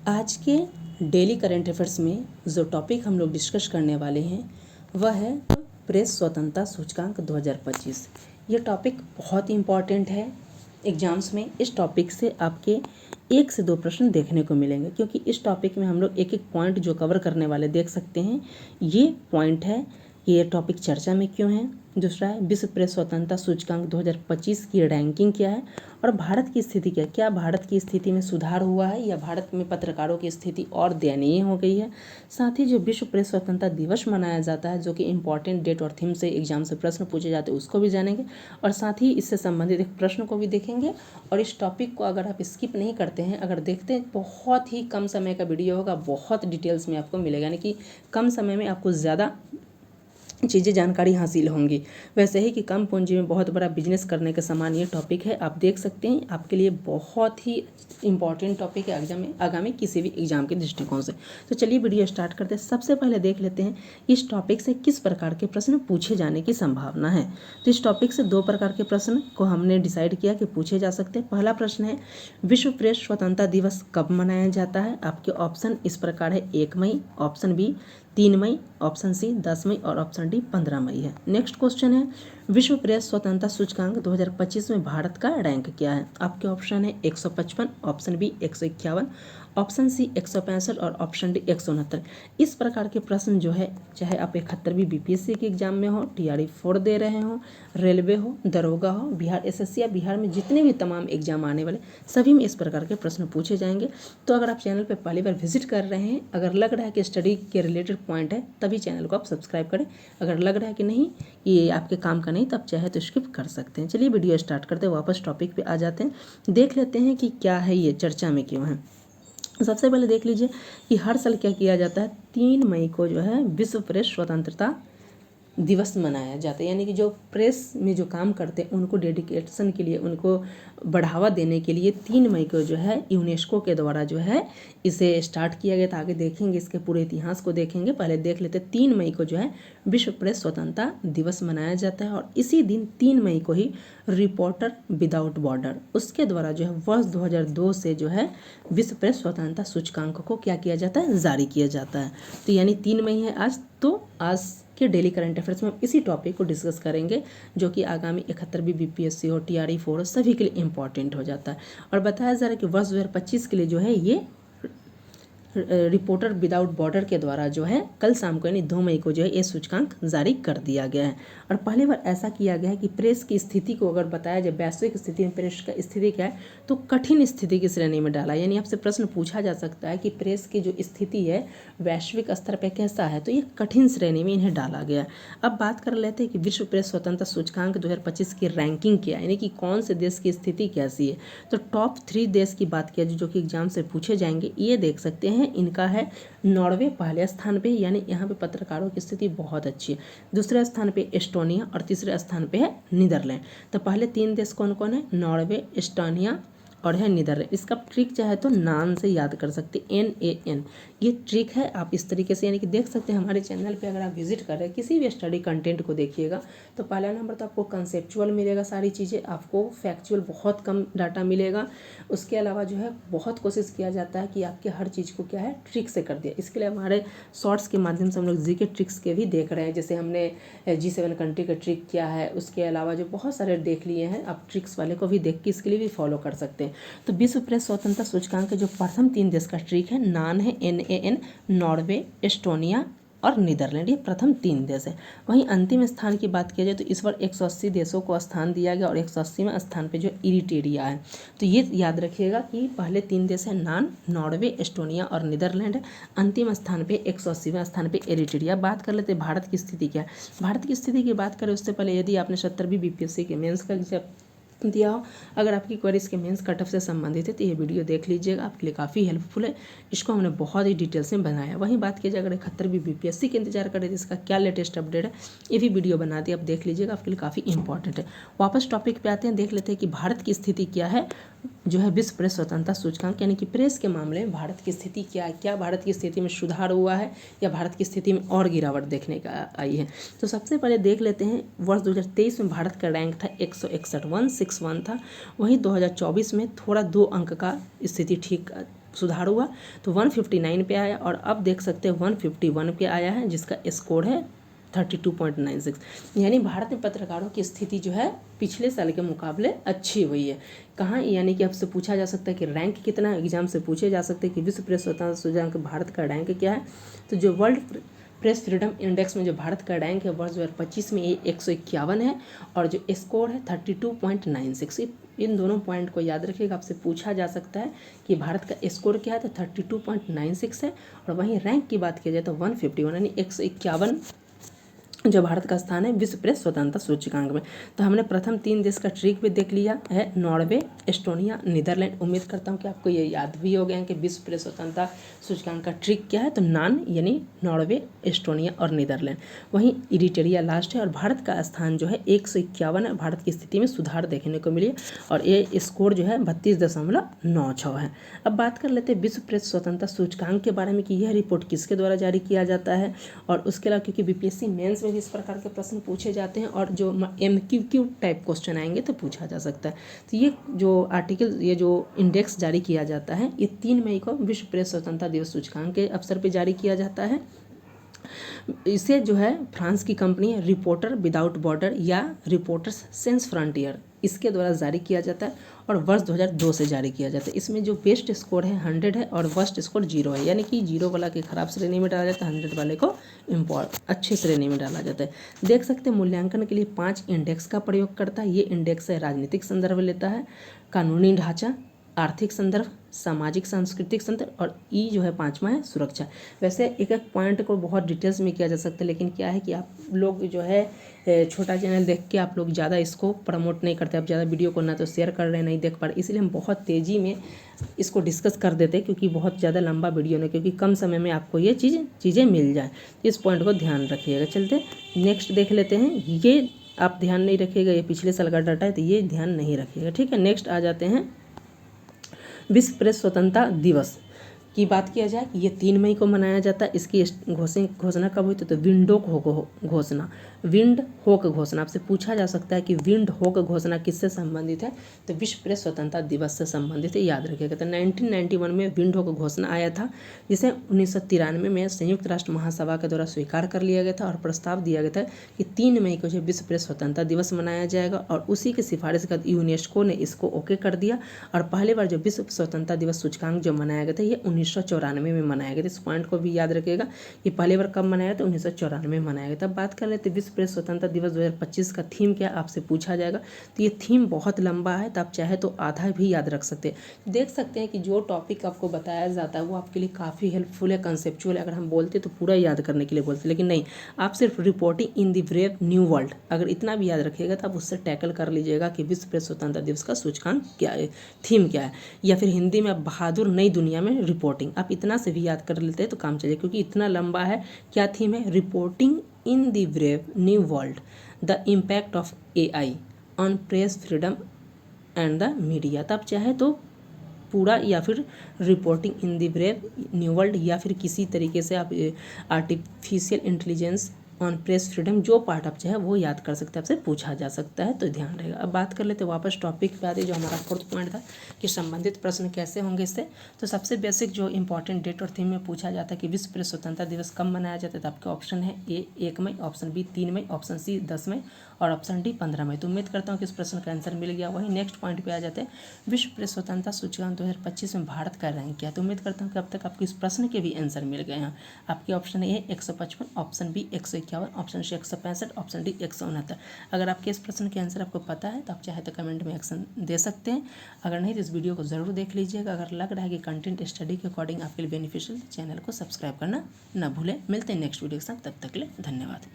आज के daily current affairs में जो टॉपिक हम लोग डिस्कस करने वाले हैं वह है प्रेस स्वतंत्रता सूचकांक 2025। ये टॉपिक बहुत ही इम्पॉर्टेंट है। एग्जाम्स में इस टॉपिक से आपके 1 से 2 प्रश्न देखने को मिलेंगे, क्योंकि इस टॉपिक में हम लोग एक एक पॉइंट जो कवर करने वाले देख सकते हैं। ये पॉइंट है कि ये टॉपिक चर्चा में क्यों है। दूसरा है विश्व प्रेस स्वतंत्रता सूचकांक 2025 की रैंकिंग क्या है और भारत की स्थिति क्या है। क्या भारत की स्थिति में सुधार हुआ है या भारत में पत्रकारों की स्थिति और दयनीय हो गई है। साथ ही जो विश्व प्रेस स्वतंत्रता दिवस मनाया जाता है, जो कि इम्पॉर्टेंट डेट और थीम से एग्जाम से प्रश्न पूछे जाते हैं, उसको भी जानेंगे और साथ ही इससे संबंधित एक प्रश्न को भी देखेंगे। और इस टॉपिक को अगर आप स्किप नहीं करते हैं, अगर देखते हैं, बहुत ही कम समय का वीडियो होगा, बहुत डिटेल्स में आपको मिलेगा, यानी कि कम समय में आपको ज़्यादा चीज़ें जानकारी हासिल होंगी। वैसे ही कि कम पूंजी में बहुत बड़ा बिजनेस करने के समान ये टॉपिक है। आप देख सकते हैं, आपके लिए बहुत ही इंपॉर्टेंट टॉपिक है आगामी किसी भी एग्जाम के दृष्टिकोण से। तो चलिए वीडियो स्टार्ट करते हैं। सबसे पहले देख लेते हैं इस टॉपिक से किस प्रकार के प्रश्न पूछे जाने की संभावना है। तो इस टॉपिक से 2 प्रकार के प्रश्न को हमने डिसाइड किया कि पूछे जा सकते हैं। पहला प्रश्न है विश्व प्रेस स्वतंत्रता दिवस कब मनाया जाता है। आपके ऑप्शन इस प्रकार है 1 मई, ऑप्शन बी 3 मई, ऑप्शन सी 10 मई और ऑप्शन डी 15 मई है। नेक्स्ट क्वेश्चन है विश्व प्रेस स्वतंत्रता सूचकांक 2025 में भारत का रैंक क्या है। आपके ऑप्शन है 155, ऑप्शन बी 151, ऑप्शन सी 165 और ऑप्शन डी 169। इस प्रकार के प्रश्न जो है, चाहे आप 71वीं बीपीएससी के एग्जाम में हो, TRE 4 दे रहे हो, रेलवे हो, दरोगा हो, बिहार SSC या बिहार में जितने भी तमाम एग्जाम आने वाले, सभी में इस प्रकार के प्रश्न पूछे जाएंगे। तो अगर आप चैनल पर पहली बार विजिट कर रहे हैं, अगर लग रहा है कि स्टडी के रिलेटेड पॉइंट है, तभी चैनल को आप सब्सक्राइब करें। अगर लग रहा है कि नहीं, ये आपके काम का नहीं, तब चाहे तो स्किप कर सकते हैं। चलिए वीडियो स्टार्ट करते हैं, वापस टॉपिक पे आ जाते हैं, देख लेते हैं कि क्या है, ये चर्चा में क्यों है। सबसे पहले देख लीजिए कि हर साल क्या किया जाता है, 3 मई को जो है विश्व प्रेस स्वतंत्रता दिवस मनाया जाता है। यानी कि जो प्रेस में जो काम करते हैं उनको डेडिकेशन के लिए, उनको बढ़ावा देने के लिए 3 मई को जो है यूनेस्को के द्वारा जो है इसे स्टार्ट किया गया था। आगे देखेंगे, इसके पूरे इतिहास को देखेंगे। पहले देख लेते हैं 3 मई को जो है विश्व प्रेस स्वतंत्रता दिवस मनाया जाता है। और इसी दिन 3 मई को ही रिपोर्टर विदाउट बॉर्डर उसके द्वारा जो है वर्ष 2002 से जो है विश्व प्रेस स्वतंत्रता सूचकांक को क्या किया जाता है, जारी किया जाता है। तो यानी 3 मई है आज। तो आज के डेली करंट अफेयर्स में हम इसी टॉपिक को डिस्कस करेंगे, जो कि आगामी 71वीं बीपीएससी हो, TRE 4 हो, सभी के लिए इंपॉर्टेंट हो जाता है। और बताया जा रहा है कि वर्ष 2025 के लिए जो है ये रिपोर्टर विदाउट बॉर्डर के द्वारा जो है कल शाम को यानी 2 मई को जो है ये सूचकांक जारी कर दिया गया है। और पहली बार ऐसा किया गया है कि प्रेस की स्थिति को अगर बताया जाए, वैश्विक स्थिति में प्रेस का स्थिति क्या है, तो कठिन स्थिति की श्रेणी में डाला। यानी आपसे प्रश्न पूछा जा सकता है कि प्रेस की जो स्थिति है वैश्विक स्तर पर कैसा है, तो ये कठिन श्रेणी में इन्हें डाला गया। अब बात कर लेते हैं कि विश्व प्रेस स्वतंत्रता सूचकांक 2025 की रैंकिंग क्या है, यानी कि कौन से देश की स्थिति कैसी है। तो टॉप 3 देश की बात किया जो कि एग्जाम से पूछे जाएंगे, ये देख सकते हैं। इनका है नॉर्वे पहले स्थान पे, यानी यहाँ पे पत्रकारों की स्थिति बहुत अच्छी है। दूसरे स्थान पे एस्टोनिया और तीसरे स्थान पे है नीदरलैंड। तो पहले 3 देश कौन कौन है, नॉर्वे, एस्टोनिया और है नीदरलैंड। इसका ट्रिक चाहे तो नाम से याद कर सकते, NAN, ये ट्रिक है। आप इस तरीके से यानी कि देख सकते हैं हमारे चैनल पे। अगर आप विजिट कर रहे हैं, किसी भी स्टडी कंटेंट को देखिएगा, तो पहला नंबर तो आपको कंसेप्चुअल मिलेगा, सारी चीज़ें आपको फैक्चुअल बहुत कम डाटा मिलेगा। उसके अलावा जो है बहुत कोशिश किया जाता है कि आपके हर चीज़ को क्या है ट्रिक से कर दिया। इसके लिए हमारे शॉर्ट्स के माध्यम से हम लोग GK ट्रिक्स के भी देख रहे हैं, जैसे हमने G7 कंट्री का ट्रिक किया है। उसके अलावा जो बहुत सारे देख लिए हैं, आप ट्रिक्स वाले को भी देख के इसके लिए भी फॉलो कर सकते हैं। तो विश्व प्रेस स्वतंत्रता सूचकांक के जो प्रथम 3 देश का ट्रिक है, नान है NAN, नॉर्वे, एस्टोनिया और नीदरलैंड, ये प्रथम 3 देश है। वहीं अंतिम स्थान की बात किया जाए तो इस बार 180 देशों को स्थान दिया गया और 180वें स्थान पे जो इरिटेरिया है। तो ये याद रखिएगा कि पहले 3 देश है नान, नॉर्वे, एस्टोनिया और नीदरलैंड है। अंतिम स्थान पे 180वें स्थान पे इरिटेरिया। बात कर लेते हैं भारत की स्थिति क्या है। भारत की स्थिति की बात करें उससे पहले, यदि आपने 70वीं बीपीएससी के मेंस का दिया हो, अगर आपकी क्वेरीज के मेंस कट ऑफ से संबंधित है, तो ये वीडियो देख लीजिएगा, आपके लिए काफ़ी हेल्पफुल है। इसको हमने बहुत ही डिटेल्स में बनाया। वहीं बात की जाए अगर 71वीं बीपीएससी के इंतजार करें तो इसका क्या लेटेस्ट अपडेट है, ये भी वीडियो बना दी, आप देख लीजिएगा, आपके लिए काफ़ी इंपॉर्टेंट है। वापस टॉपिक पे आते हैं, देख लेते हैं कि भारत की स्थिति क्या है जो है विश्व प्रेस स्वतंत्रता सूचकांक, यानी कि प्रेस के मामले में भारत की स्थिति क्या है। क्या भारत की स्थिति में सुधार हुआ है या भारत की स्थिति में और गिरावट देखने का आई है। तो सबसे पहले देख लेते हैं, वर्ष 2023 में भारत का रैंक था 161 था। वहीं 2024 में थोड़ा 2 अंक का स्थिति ठीक सुधार हुआ तो 159 पे आया, और अब देख सकते हैं 151 पे आया है, जिसका स्कोर है 32.96। यानी भारत में पत्रकारों की स्थिति जो है पिछले साल के मुकाबले अच्छी हुई है। कहाँ, यानी कि आपसे पूछा जा सकता है कि रैंक कितना, एग्जाम से पूछे जा सकते हैं कि विश्व प्रेस स्वतंत्रता सूचकांक भारत का रैंक क्या है। तो जो वर्ल्ड प्रेस फ्रीडम इंडेक्स में जो भारत का रैंक है वर्ष 2025 में ये 151 है, और जो स्कोर है 32.96। इन दोनों पॉइंट को याद रखिएगा, आपसे पूछा जा सकता है कि भारत का स्कोर क्या है, तो 32.96 है, और वहीं रैंक की बात की जाए तो 151 यानी 151 जो भारत का स्थान है विश्व प्रेस स्वतंत्रता सूचकांक में। तो हमने प्रथम 3 देश का ट्रिक भी देख लिया है, नॉर्वे, एस्टोनिया, नीदरलैंड। उम्मीद करता हूँ कि आपको ये याद भी हो गया है कि विश्व प्रेस स्वतंत्रता सूचकांक का ट्रिक क्या है, तो नान यानी नॉर्वे, एस्टोनिया और नीदरलैंड। वहीं इरिट्रिया लास्ट है, और भारत का स्थान जो है 151 है। भारत की स्थिति में सुधार देखने को मिली, और ये स्कोर जो है 32.96 है। अब बात कर लेते हैं विश्व प्रेस स्वतंत्रता सूचकांक के बारे में कि यह रिपोर्ट किसके द्वारा जारी किया जाता है, और उसके अलावा क्योंकि बीपीएससी मेंस में इस प्रकार के प्रश्न पूछे जाते हैं, और जो MQQ टाइप क्वेश्चन आएंगे तो पूछा जा सकता है। तो ये जो आर्टिकल, ये जो इंडेक्स जारी किया जाता है, ये 3 मई को विश्व प्रेस स्वतंत्रता दिवस सूचकांक के अवसर पर जारी किया जाता है। इसे जो है फ्रांस की कंपनी रिपोर्टर विदाउट बॉर्डर या रिपोर्टर्स सेंस फ्रंटियर, इसके द्वारा जारी किया जाता है, और वर्ष 2002 से जारी किया जाता है। इसमें जो बेस्ट स्कोर है 100 है, और वर्स्ट स्कोर 0 है, यानी कि 0 वाला के खराब श्रेणी में डाला जाता है, 100 वाले को अच्छे श्रेणी में डाला जाता है। देख सकते हैं मूल्यांकन के लिए 5 इंडेक्स का प्रयोग करता है। ये इंडेक्स है राजनीतिक संदर्भ लेता है, कानूनी ढांचा, आर्थिक संदर्भ, सामाजिक सांस्कृतिक संदर्भ, और ई जो है 5वां है सुरक्षा। वैसे एक एक पॉइंट को बहुत डिटेल्स में किया जा सकता है, लेकिन क्या है कि आप लोग जो है छोटा चैनल देख के आप लोग ज़्यादा इसको प्रमोट नहीं करते, आप ज़्यादा वीडियो को ना तो शेयर कर रहे हैं नहीं देख पा रहे, इसलिए हम बहुत तेज़ी में इसको डिस्कस कर देते हैं, क्योंकि बहुत ज़्यादा लंबा वीडियो नहीं, क्योंकि कम समय में आपको ये चीज़ें मिल जाए। इस पॉइंट को ध्यान रखिएगा। चलते नेक्स्ट देख लेते हैं। ये आप ध्यान नहीं रखिएगा, ये पिछले साल का डाटा है, तो ये ध्यान नहीं रखिएगा, ठीक है। नेक्स्ट आ जाते हैं विश्व प्रेस स्वतंत्रता दिवस की बात किया जाए, ये 3 मई को मनाया जाता है। इसकी घोषणा कब हुई थी, तो विंडहोक घोषणा, विंडहोक घोषणा। आपसे पूछा जा सकता है कि विंडहोक घोषणा किससे संबंधित है, तो विश्व प्रेस स्वतंत्रता दिवस से संबंधित है, याद रखिएगा। तो 1991 में विंडहोक घोषणा आया था, जिसे 1993 में संयुक्त राष्ट्र महासभा के द्वारा स्वीकार कर लिया गया था, और प्रस्ताव दिया गया था कि 3 मई को जो विश्व प्रेस स्वतंत्रता दिवस मनाया जाएगा, और उसी की सिफारिश के बाद यूनेस्को ने इसको ओके कर दिया, और पहली बार जो विश्व स्वतंत्रता दिवस सूचकांक जो मनाया गया था ये 1994 में मनाया गया था। इस पॉइंट को भी याद रखिएगा, ये पहली बार कब मनाया था, 1994 में मनाया गया था। बात कर लेते विश्व प्रेस स्वतंत्रता दिवस 2025 का थीम क्या आपसे पूछा जाएगा, तो ये थीम बहुत लंबा है, तो आप चाहे तो आधा भी याद रख सकते हैं। देख सकते हैं कि जो टॉपिक आपको बताया जाता है वो आपके लिए काफ़ी हेल्पफुल है, कंसेप्चुअल है। अगर हम बोलते तो पूरा याद करने के लिए बोलते, लेकिन नहीं, आप सिर्फ reporting in the brave new world अगर इतना भी याद रखिएगा तो आप उससे टैकल कर लीजिएगा कि विश्व प्रेस स्वतंत्रता दिवस का सूचकांक क्या है, थीम क्या है, या फिर हिंदी में बहादुर नई दुनिया में रिपोर्टिंग, आप इतना से भी याद कर लेते हैं तो काम चलिए, क्योंकि इतना लंबा है। क्या थीम है, reporting in the brave new world, the impact of AI on press freedom and the media. तब चाहे तो पूरा, या फिर reporting in the brave new world, या फिर किसी तरीके से आप artificial intelligence on press freedom, जो पार्ट आप चाहे वो याद कर सकते हैं, आपसे पूछा जा सकता है, तो ध्यान रहेगा। अब बात कर लेते हैं वापस टॉपिक पे आते, जो हमारा 4th पॉइंट था कि संबंधित प्रश्न कैसे होंगे इससे। तो सबसे बेसिक जो इंपॉर्टेंट डेट और थीम में पूछा जाता है कि विश्व प्रेस स्वतंत्रता दिवस कब मनाया जाता है, तो आपके ऑप्शन है A 1 मई, ऑप्शन B 3 मई, ऑप्शन C 10 मई, और ऑप्शन D 15 मई। तो उम्मीद करता हूँ कि इस प्रश्न का आंसर मिल गया। वहीं नेक्स्ट पॉइंट पे आ जाते हैं, विश्व प्रेस स्वतंत्रता सूचकांक 2025 में भारत का रैंक क्या है। तो उम्मीद करता हूँ कि अब तक आपको इस प्रश्न के भी आंसर मिल गए हैं। आपके option A 155, option B 151, option C 165, option D 169। अगर आपके इस प्रश्न के आंसर आपको पता है तो आप चाहे तो कमेंट में एक्शन दे सकते हैं, अगर नहीं तो इस वीडियो को ज़रूर देख लीजिएगा। अगर लग रहा है कि कंटेंट स्टडी के अकॉर्डिंग आपके लिए बेनिफिशियल, चैनल को सब्सक्राइब करना ना भूलें। मिलते हैं नेक्स्ट वीडियो के साथ, तब तक के लिए धन्यवाद।